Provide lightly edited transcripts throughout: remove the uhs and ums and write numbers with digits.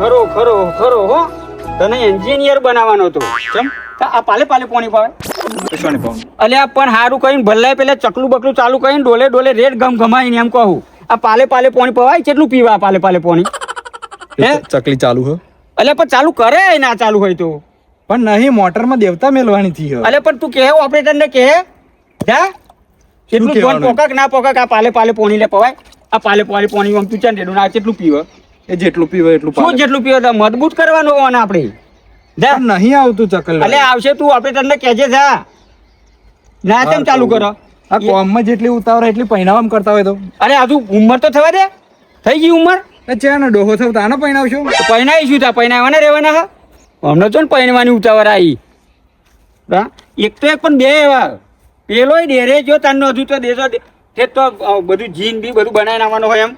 ખરો ખરો ખરો હો તને એન્જિનિયર બનાવવાનો હતો કેમ આ પાલે પાલે પાણી પાવે કશોને પાઉં અલ્યા પણ હારું કહીને ભલાય પેલા ચકલું બકલું ચાલુ કરીને ડોલે ડોલે રેડ ગમ ગમાઈને એમ કહું આ પાલે પાલે પાણી પવાય કેટલું પીવા પાલે પાલે પાણી હે ચકલી ચાલુ હો અલ્યા પણ ચાલુ કરે ના ચાલુ હોય તો પણ નહીં મોટરમાં દેવતા મેલવાની થી હો અલ્યા પણ તું કહે ઓપરેટર ને કહે જા કેટલું ફોન કહેવાનું? પોકાક ના પોકાક આ પાલે પાલે પાણી લે પવાય આ પાલે પાલે પાણી આમ તું ચાલ રેડું ના કેટલું પીવે એ જેટલું પીવે એટલું શું પાલે. જેટલું પીવે તો મજબૂત કરવાનું હોવાના આપણે જા પણ નહીં આવતું ચકલ અલે આવશે તું ઓપરેટર ને કહેજે જા ના કેમ ચાલુ કરો આ કોમમાં જેટલી ઉતાવળ એટલી પહેણાવામાં કરતા હોય તો અરે હજુ ઉંમર તો થવા દે થઈ ગઈ ઉંમર એ ચેનો ડોહો થયો તાનો પહેણાવશો પહેણાવીશું તા પહેણાવવાના રહેવાના હા અમને તો ને પહેણવાની ઉતાવળ આવી હા એક તો એક પણ બે એવા પેલો ડેરે જો તારનો હજુ તો દેશો તે તો બધું જીન બી બધું બનાવી નાખવાનું હોય એમ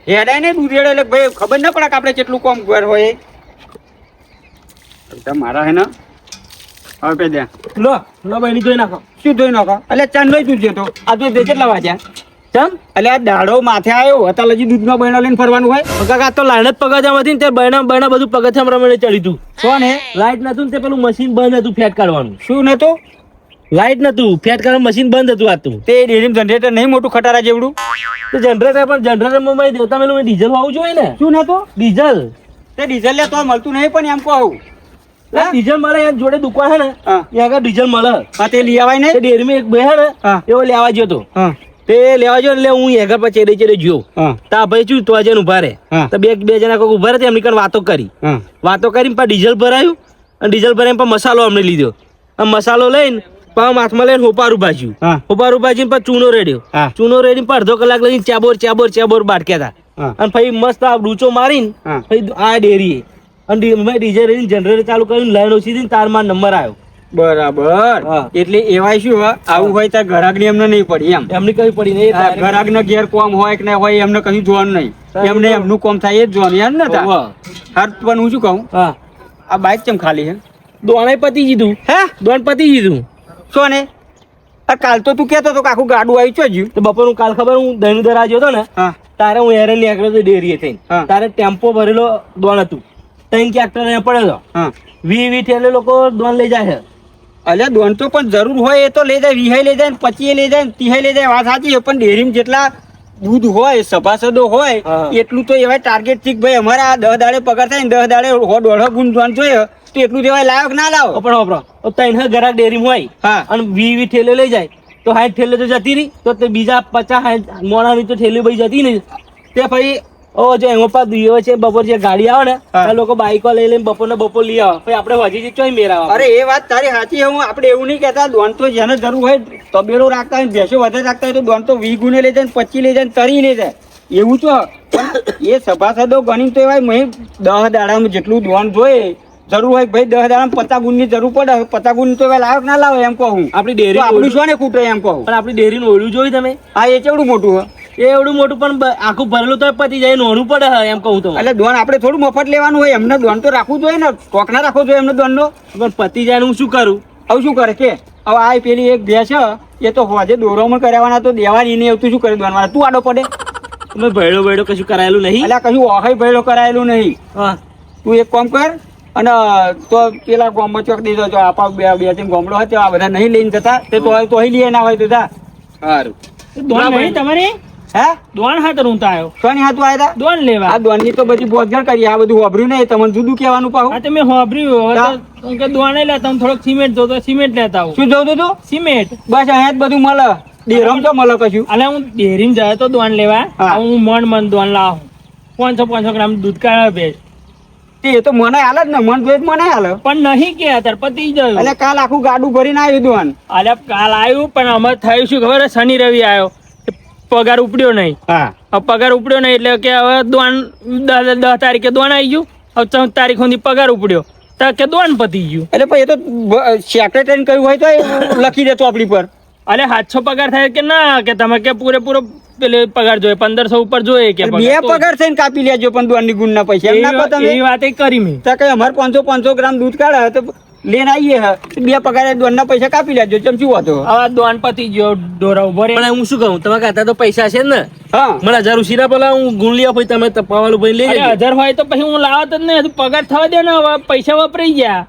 હેડાય ને દૂધ રેડે એટલે ભાઈ ખબર ના પડે કે આપણે કેટલું કોમ ઘર હોય મારા હે ને હવે પે દે લો લો ભાઈ ધોઈ નાખો શું ધોઈ નાખો એટલે ચાંદ નહીં તું જતો આ તો કેટલા વાગ્યા ચમ એટલે આ દાડો માથે આવ્યો અત્યારે હજી દૂધનો બહેનો લઈને ફરવાનું હોય કાકા આ તો લાઈન જ પગાજામાંથી ને તે બૈણા બૈણા બધું પગથિયા રમણે ચડી તું કોણ હે લાઈટ નતું ને તે પેલું મશીન બંધ હતું ફેટ કાઢવાનું શું નતું લાઈટ નતું ફેટ કાઢવાનું મશીન બંધ હતું આ તું તે ડેરીમ જનરેટર નહીં મોટું ખટારા જેવડું તો જનરેટર પણ જનરેટરમાં મારી દેવતા મેલું ડીઝલ હોવું જોઈએ ને શું નતું ડીઝલ તે ડીઝલ લે તો મળતું નહીં પણ એમ કહું એટલે ડીઝલ મળે યાર જોડે દુકાન છે ને હા ત્યાં આગળ ડીઝલ મળે હા તે લઈ આવાય તે નહીં ડેરીમાં એક બે હે ને હા એવો લેવા ગયો તો હા તે લેવા ગયો એટલે હું આગળ પર ચેડે ચેડે ગયો હા તા ભાઈ શું તો આજે ઉભા રહે હા. તો બે જણા કોઈ ઉભા રહે તે એમની કણ વાતો કરી હા વાતો કરીને પણ ડીઝલ ભરાયું અને ડીઝલ ભરાઈને પણ મસાલો અમને લીધો આ મસાલો લઈને પાવ હાથમાં લઈને હોપારું ભાજ્યું હા. હોપારું ભાજીને પણ ચૂનો રેડ્યો હા. ચૂનો રેડીને પણ અડધો કલાક લઈને ચાબોર ચાબોર ચાબોર બાટક્યા હતા હા. અને પછી મસ્ત આ ડૂચો મારીને હા. પછી આ ડેરીએ અને મેં ડીઝલ રેડીને જનરેટર ચાલુ કરીને લાઈન ઓછી થઈને તારમાં નંબર આવ્યો બરાબર હા. એટલે એવાય શું હોય, આવું હોય તો ગ્રાહક ને એમને નહીં પડી એમ એમની કઈ પડી નહીં ગ્રાહક ને ઘેર કોમ હોય કે ના હોય એમને કશું જોવાનું નહીં એમને એમનું કોમ થાય એ જ જોવાનું યાર ને તા હાર પણ હું શું કહું હા આ બાઇક કેમ ખાલી છે દોણે પતી જીધું હે દોણ પતી જીધું શું ને આ કાલ તો તું કહેતો હતો કે આખું ગાડું આવી ચોજ્યું તો બપોર કાલ ખબર હું દહીનું દરા હતો ને હા તારે હું હેરેન નીકળ્યો હતો ડેરીએ થઈને હા. તારે ટેમ્પો ભરેલો દોણ હતું ત્રણ ટ્રેક્ટર અહીંયા પડ્યો હતો હા વી ઠેલે લોકો દોણ લઈ જાય છે અલ્યા દોન તો પણ જરૂર હોય એ તો લઈ જાય, વીહાઈ લઈ જાય ને 25 લઈ જાય ને 30 લઈ જાય, વાત સાચી છે. પણ ડેરીમાં જેટલા દૂધ હોય સભાસદો હોય હા. એટલું તો એવા ટાર્ગેટ થી ભાઈ અમારા 10 દાડે પગાર થાય ને 10 દાડે 100 ગુણ દોન જોઈએ તો એટલું દેવાય લાયક ના લાવો ઓપરો ઓપરો ત્રણ ઘરાક ડેરીમાં હોય હા અને વી ઠેલે લઈ જાય તો 60 ઠેલે તો જતી રહી તો તે બીજા 50 મોણાની તો ઠેલી ભાઈ જતી નહીં તે ભાઈ ઓ જો એમાં પા દીવે છે બપોર જે ગાડી આવે ને હા. આ લોકો બાઈકો લઈ લઈને બપોરના બપોર લઈ આવે પછી આપણે હજી ચોઈ મેરાવા અરે એ વાત તારી સાચી છે. હું આપણે એવું નહીં કહેતા દોન તો જેને જરૂર હોય તબેલો રાખતા હોય ને ભેંસો વધારે રાખતા હોય તો દોન તો 20 ગુણે લઈ જાય ને 25 લઈ જાય ને 30 લઈ જાય એવું તો પણ એ સભાસદો ગણી તો એવા મેં 10 દાડામાં જેટલું દોન જોઈએ જરૂર હોય ભાઈ 10 દાડામાં 50 ગુણની જરૂર પડે 50 ગુણ તો એવા લાયક ના લાવે એમ કહું આપણી તો ડેરી આપણું શું ને કૂટે એમ કહું પણ આપણી ડેરીનું ઓળ્યું જોયું તમે હા એ કેવડું મોટું હોય એ એવડું મોટું પણ આખું ભરેલું તો પતી જાય નોનું પડે હે એમ કહું તો એટલે દોન આપણે થોડું મફત લેવાનું હોય એમને દોન તો રાખવું જોઈએ ને ટોક ના રાખવો જોઈએ એમને દોનનો પણ પતી જાય ને હું શું કરું હવે શું કરે કે હવે આ પેલી એક ભેંસ છે એ તો હોજે દોરોમાં કરાવવાના તો દેવાની નહીં તું શું કરે દોનવાના તું આડો પડે તમે ભેડો કશું કરાયેલું નહીં એટલે કશું ઓહાઈ ભેળો કરાયેલું નહીં હા તું એક કામ કર અને તો પેલા ગામમાં ચોક દીધો તો આપા બે ત્રણ ગામડો હોય તો આ બધા નહીં લઈને જતા તે તો અહીં લઈ ના હોય તો જા સારું દોણ નહીં તમારે હે દોણ હા તો રૂંતા આવ્યો કોની હાથ આવ્યા દોણ લેવા આ દોનની તો બધી બોધગર કરી આ બધું વાપર્યું નહીં તમને જુદું કહેવાનું પાહું હા તમે હોભર્યું હવે તો કે દોણ લેતા તમે થોડોક સિમેન્ટ જો તો સિમેન્ટ લેતા આવું શું જોતું તું સિમેન્ટ બસ અહીંયા જ બધું મળે ડેરમ તો મળે કશું અલે હું ડેરીમાં જાય તો દોણ લેવા હા. હું મન દોણ લાવું 500 ગ્રામ દૂધ કાઢે ભેજ તે તો મને હાલ જ ને મન જોઈ મને હાલ પણ નહીં કે અત્યારે પતી ગયું એટલે કાલ આખું ગાડું ભરીને આવ્યું દોન અલે કાલ આવ્યું પણ અમારે થયું શું ખબર શનિ રવિ આવ્યો પગાર ઉપડ્યો નહીં હા હવે પગાર ઉપડ્યો નહીં એટલે કે હવે દોણ 10 તારીખે દોણ આવી ગયું હવે 14 તારીખ સુધી પગાર ઉપડ્યો તો કે દોણ પતી ગયું એટલે પછી એ તો સેક્રેટરી કહ્યું હોય તો એ લખી દેતો આપણી પર અલે 700 પગાર થાય કે ના કે તમે કે પૂરેપૂરો પેલે પગાર જોઈએ 1500 ઉપર જોઈએ કે બે પગાર થઈને કાપી લેજો પણ દોનની ગુણના પૈસા એમ ના કહો તમે એવી વાત કરી મેં તો કઈ અમારે 500 ગ્રામ દૂધ કાઢે તો લઈને આવીએ હે બે પગારે દોનના પૈસા કાપી લેજો ચમ શું હતો હવે દોન પતી ગયો ડોરા ઉભો રે પણ હું શું કહું તમારા ખાતા તો પૈસા છે ને હા મને 1000 ઉસીના પેલા હું ગુણ લ્યો પછી તમે તપાવાલું ભાઈ લઈ અરે 1000 હોય તો પછી હું લાવત જ નહીં હજુ પગાર થવા દે ને હવે પૈસા વપરાઈ ગયા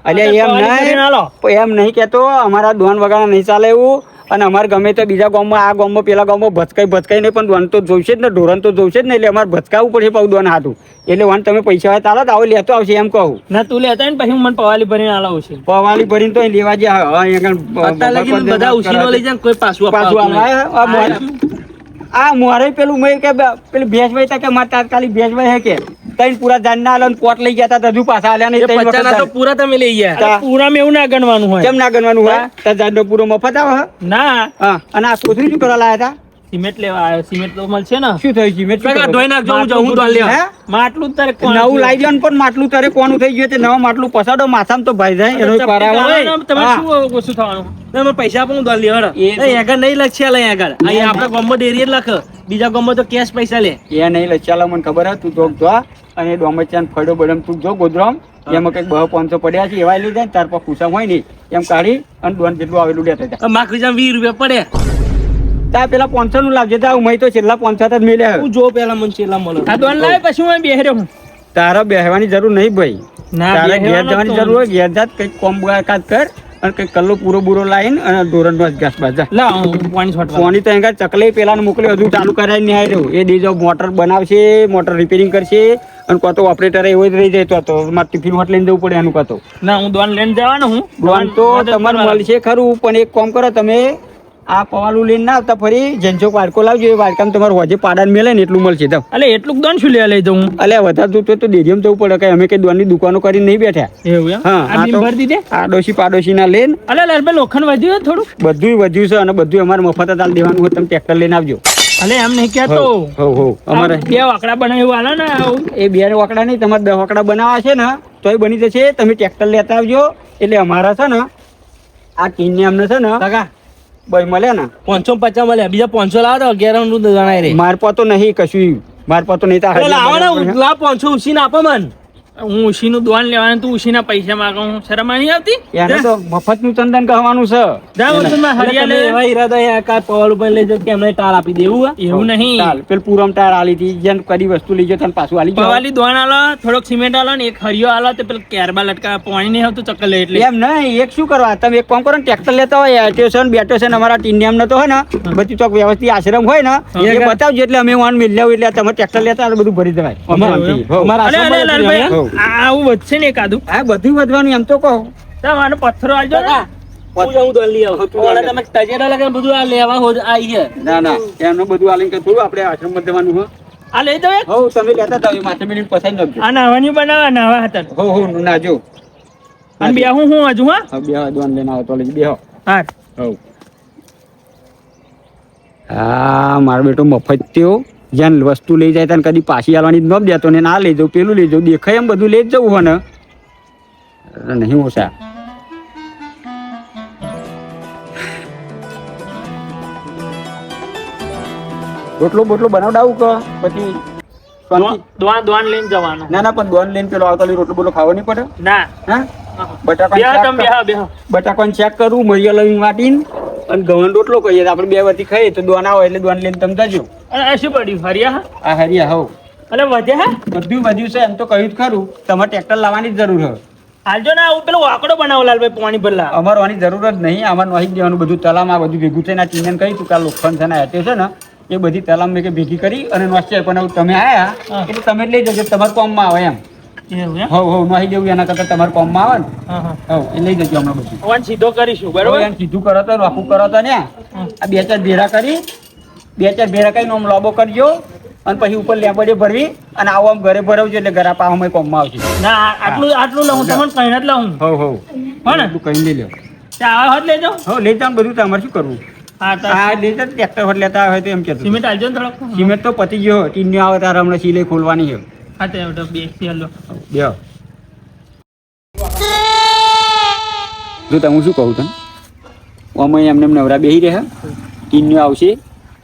એમ નહીં કેતો અમારા દોન વગાડા નહીં ચાલે એવું અને અમારે ગમે તે બીજા ગામમાં આ ગામમાં પેલા ગામમાં ભચકાઈ નહીં પણ દોન તો જોઈશે જ ને ઢોરણ તો જોઈશે જ ને એટલે અમારે ભચકાવવું પડશે પાછું દોન હાથું એટલે વાન તમે પૈસા હોય તાલો આવો લેતો આવશે એમ કહું ના તું લેતા ને પછી હું મને પવાલી ભરીને આલાવું છે પવાલી ભરીને તો અહીં લેવા ગયા બધા ઉસીનો લઈ જાય કોઈ પાછું આ મોરે પેલું મેં કે પેલું ભેંસભાઈ તા કે મારે તાત્કાલિક ભેંસભાઈ હે કે તઈ પૂરા જાનના આલો પોટ લઈ ગયા તા હજુ પાછા આલ્યા નહીં તઈ વખત તો પૂરા તમે લઈ ગયા પૂરા માં એવું ના ગણવાનું હોય કેમ ના ગણવાનું હોય તા જાનનો પૂરો મફત આવે ના હા અને આ કોથળી શું કરવા લાયા તા સિમેન્ટ લેવા આવ્યો સિમેન્ટ તો મળશે ને શું થયું સિમેન્ટ ધોઈ નાખજો હું જાઉં દોન લેવા માટલું તારે નવું લાવી દો ને પણ માટલું તારે કોનું થઈ ગયું તે નવા માટલું પસાડો માથામાં તો ભાઈ જાય એનો કરાવો તમે શું ઓછું થવાનું તમે પૈસા આપો હું દોન લેવા આગળ નહીં લખશે લઈ આગળ અહીંયા આપણા ગામમાં ડેરી લખ બીજા ગામમાં તો કેશ પૈસા લે એ નહીં લે ચાલો મને ખબર હે તું જોક જો અને ડોમચાન ફળો બડમ તું જો ગોદરામ એમાં કઈક 500 પડ્યા છે એવા લઈ જાય તાર પર ખુશા હોય નહીં એમ કાઢી અને દોન જેટલું આવેલું લેતા હતા માખી જામ 20 રૂપિયા પડે તા પેલા 500 નું લાવજે તા હું તો છેલ્લા 500 જ મેલ્યા હું જો પેલા મને છેલ્લા મળો આ દોન લાવે પછી હું બેહી રહ્યો તારા બેહવાની જરૂર નહીં ભાઈ તારા ઘેર જવાની જરૂર હોય ઘેર જાત કઈક કોમ કાજ કર અને કઈક કલ્લો પૂરો બુરો લાવીને અને ધોરણ નો ઘાસ બાજા લા પાણી છોટવા પાણી તો એંગા ચકલે પેલા મોકલ્યો હજુ ચાલુ કરાવી નહીં આવ્યો એ દેજો મોટર બનાવશે મોટર રિપેરિંગ કરશે અને કાં તો ઓપરેટર એવો જ રહી જાય તો મારે ટિફિન હોટ લઈને જવું પડે એનું કાં તો ના હું દોન લઈને જવાનો હું દોન તો તમારે મળશે ખરું પણ એક કામ કરો તમે આ પવાલું લઈને ના આવતા ફરી જેનચો વાડકો લાવજો એ વાડકામાં તમારે હોજે પાડાને મેલે ને એટલું મળશે તો અલે એટલું દોન શું લઈ જવું અલે વધારે તો ડેરીમાં જવું પડે કે અમે કઈ દોનની દુકાનો કરીને નહીં બેઠા એવું એમ હા આ બિલ ભરી દીધે આડોશી પાડોશી ના લેન અલે લાલભાઈ લોખંડ વધ્યું થોડું બધું વધ્યું છે અને બધું અમારે મફત જ દેવાનું હોય તમે ટ્રેક્ટર લઈને આવજો અલે એમ નહીં કહેતો હો અમારે 2 વાકડા બનાવ્યું હાલો ને એ 2 વાકડા નહીં તમારે 10 વાકડા બનાવવા છે ને તોય બની જશે તમે ટ્રેક્ટર લેતા આવજો એટલે અમારા છે ને આ કિન્ને અમને છે ને કાકા ભાઈ મળે ને 550 મળે બીજા 500 લાવો તો 11 નું જણાય રે માર પા તો નહીં કશું માર પા તો નહીં તા લાવો ને લા 500 ઉસીને આપો મન હું ઉશીનું દોન લેવાનું તું ઉશીના પૈસા માંગું શરમ નહીં આવતી એને તો મફત નું ચંદન કહેવાનું છે જાઓ તમે હરિયા લે એવા ઈરાદા એ કાર પવાલું પર લઈ જાય કે એમને ટાળ આપી દેવું એવું નહીં ચાલ પેલ પૂરમ ટાયર આલી હતી જેન કદી વસ્તુ લઈ જો તને પાછું આલી જાવ પવાલી દોન આલો થોડોક સિમેન્ટ આલો ને એક હરિયો આલો તે પેલ કેરબા લટકા પાણી નહીં આવતું ચક્કર લે એટલે એમ નહીં એક શું કરવા તમે એક કામ કરો ને ટ્રેક્ટર લેતા હોય એટેશન બેટેશન અમારા ટીનિયમ ન તો હોય ને બધી ચોક વ્યવસ્થિત આશ્રમ હોય ને એ બતાવજો એટલે અમે વાન મિલ લેવું એટલે તમે ટ્રેક્ટર લેતા બધું ભરી દેવાય અમારા આશ્રમ આવું વધશે ને એકાદું હા બધું વધવાનું એમ તો કહો તમારો પથ્થરો આલજો ને હું જાઉં દોન લઈ આવું ઓલા તમે તજેડા લગન બધું આ લેવા હો આવી છે ના એનું બધું આલીને કે થોડું આપણે આશ્રમમાં જવાનું હોય આ લઈ દો એક હો તમે લેતા જાવ માથે મિનિટ પસાઈ નાખજો આ નાવાની બનાવવા નાવા હતા હો નાજો અને બે હું હજુ હા હવે બે દોન લઈને આવો તો લઈ બેહો હા હા મારો બેટો મફત થયો જ્યાં વસ્તુ લઈ જાય તને કદી પાછી આવવાની જ ન દેતો ને ના લઈ જાઉં પેલું લઈ જાઉં દેખાય એમ બધું લઈ જ જવું હોય ને નહીં ઓછા રોટલો બોટલો બનાવડાવું કે પછી દોન લઈને જવાનું ના પણ દોન લઈને પેલો આવતો રોટલો બોટલો ખાવો નહીં પડે ના હા બટાકાને ચેક કરું મરિયા લઈને વાટીને અને ઘઉં રોટલો કહીએ આપણે 2 વતી ખાઈએ તો દોન આવે એટલે દોન લઈને તમે જજો શું પડ્યું હરિયા આ હરિયા હવ અલે વધે હે બધું વધ્યું છે એમ તો કહ્યું જ ખરું તમારે ટ્રેક્ટર લાવવાની જ જરૂર છે હાલજો ને આવું પેલો વાકડો બનાવો લાલભાઈ પાણી ભરલા અમારે આની જરૂર જ નહીં અમારે નોહી દેવાનું બધું તલામાં બધું ભેગું થઈને આ ચીનને કહી તું કે લોખંડ છે ને હેઠે છે ને એ બધી તલામ મેં ભેગી કરી અને નોસ્ચે પણ હવે તમે આયા એટલે તમે જ લઈ જજો તમારે કોમમાં આવે એમ હવ નોહી દેવું એના કરતા તમારે કોમમાં આવે ને હવ એ લઈ જજો હમણાં બધું સીધો કરીશું બરોબર એમ સીધું કરો તો રાખું કરો તો ને આ 2-4 ભેરા કરી 2-4 ભેરા કરીને આમ લોબો કરજો અને પછી ઉપર લેબડે ભરવી અને આવો આમ ઘરે ભરાવજો એટલે ઘર પાવામાં કોમમાં આવશે ના આટલું લઉં તમને કહીને જ લઉં હવ હો ને તું કહીને લઈ લો આવા હોત લેજો હવ લઈ જાવ બધું તમારે શું કરવું હા લઈ જાવ ટ્રેક્ટર હોત લેતા હોય તો એમ કે સિમેન્ટ આલજો ને થોડોક સિમેન્ટ તો પતી ગયો ટીન આવે તારે હમણાં સિલાઈ ખોલવાની છે હા તો બે હાલો બે જો તમે શું કહું તને અમે એમને નવરા બેસી રહ્યા ટીન આવશે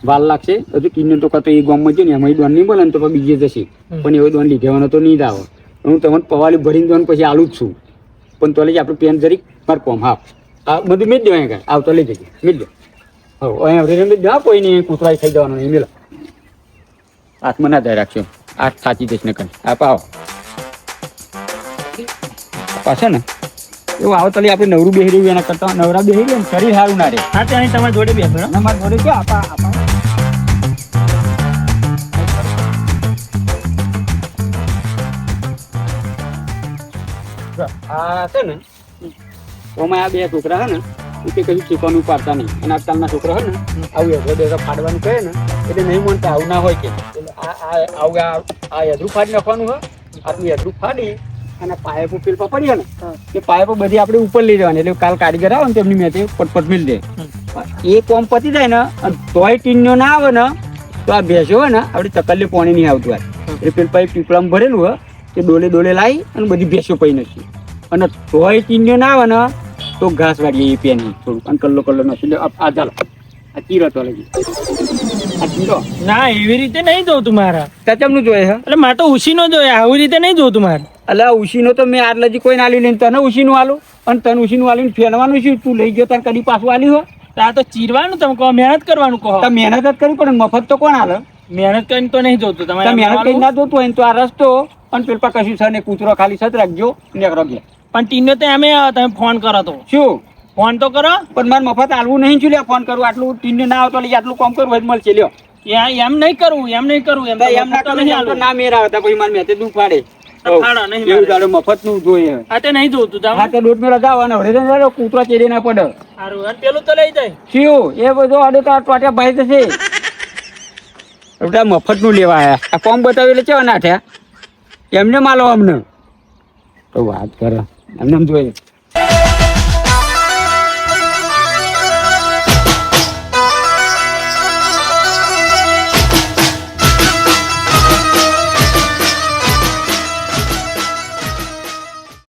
વાલ લાગશે તો કિન્નર તો કાં તો એ ગામમાં છે ને એમાં દોન નહીં બોલે ને તો બીજે જશે પણ એવો દોન લીધેવાનો તો નહીં જ આવે હું તમને પવાલી ભરીને દોન પછી આલું જ છું પણ તો લઈ આપણે પેન જરીક મારે કોમ હા આ બધું મેં જ દેવાય કાંઈ આવતો લઈ જજે મેં જ દો હવે અહીંયા મેં જ કોઈ નહીં કૂતરાય થઈ જવાનું નહીં મેલો હાથમાં ના જાય રાખશો આ સાચી દઈશ ને કંઈ આપ આવો પાછા ને એવું આવો તલી આપણે નવરું બેહી રહ્યું એના કરતા નવરા બેહી રહ્યું ને શરીર સારું ના રહે હા તે અહીં તમારી જોડે બેસો અને મારા જોડે ક્યાં આપા આપા આ છે ને ઓમાં આ બે છોકરા છે ને એ કે કશું શીખવાનું પાડતા નહીં અને આજકાલના છોકરા છે ને આવું એડ્રો ફાડવાનું કહે ને એટલે નહીં માનતા આવું ના હોય કે એટલે આ એડરું ફાડી નાખવાનું હોય આટલું એડરું ફાડી અને પાઇપો પેલપા પડીએ ને એ પાઇપો બધી આપણે ઉપર લઈ જવાની એટલે કાલ કારીગર આવે ને તેમની મેં પટપટ મિલ દે એ કોમ પતી જાય ને અને તોય ટીનનો ના આવે ને તો આ ભેંસો હોય ને આપણે ચકલ્લે પાણી નહીં આવતું હોય એટલે પેલું પાઇપ પીપળામાં ભરેલું હોય તે ડોલે લાવી અને બધી ભેંસો પડી નથી અને તોય ટીનનો ના આવે ને તો ઘાસ વાળીએ એ પેની થોડુંક અને કલ્લો નથી આ ચાલો આ ચીરો તો લઈ આ ચીરો ના એવી રીતે નહીં જોતું મારા તચમનું જોઈએ હે એટલે મારે તો ઉશીનો જોઈએ આવી રીતે નહીં જોતું મારે એટલે ઉશીનો તો મેં આટલા કોઈ ના આલ્યું નહીં તને ઉશીનું આલું અને તને ઉશીનું આલ્યું ફેરવાનું શું તું લઈ ગયો તને કદી પાછું આલ્યું હોય તો આ તો ચીરવાનું તમે કહો મહેનત કરવાનું કહો તો મહેનત જ કરી પણ મફત તો કોણ હાલે મહેનત કરીને તો નહીં જોતું તો તમારે મહેનત કરી ના જોતું હોય ને તો આ રસ્તો અને પેલા કશું છે ને કૂતરો ખાલી સત રાખજો નેકરો ગયા પણ ટીનો તો એમે તમે ફોન કરો તો શું ફોન તો કરો પણ મારે મફત આલવું નહીં છું લ્યા ફોન કરું આટલું ટીને ના આવતો લઈ આટલું કામ કરવું હોય તો મળશે લ્યો એમ નહીં કરવું એમ નહીં કરવું એમ ના તો કરે નહીં એમ તો આલવું. ના મેર આવતા પછી મારે મેં દુઃખ પાડે ફાડો નહીં એવું મારે. તારે મફત નું જોઈએ આ તે નહીં જોતું તમે હા તે દૂધ મેળા જાવ અને હવે કૂતરો ચેડી ના પડે સારું અને પેલું તો લઈ જાય શું એ બધો આડે તો ટોટ્યા ભાઈ જશે મફત નું લેવા આયા આ કોમ બતાવ્યું એટલે કેવા નાઠ્યા એમને માલો અમને તો વાત કરે એમને જોઈએ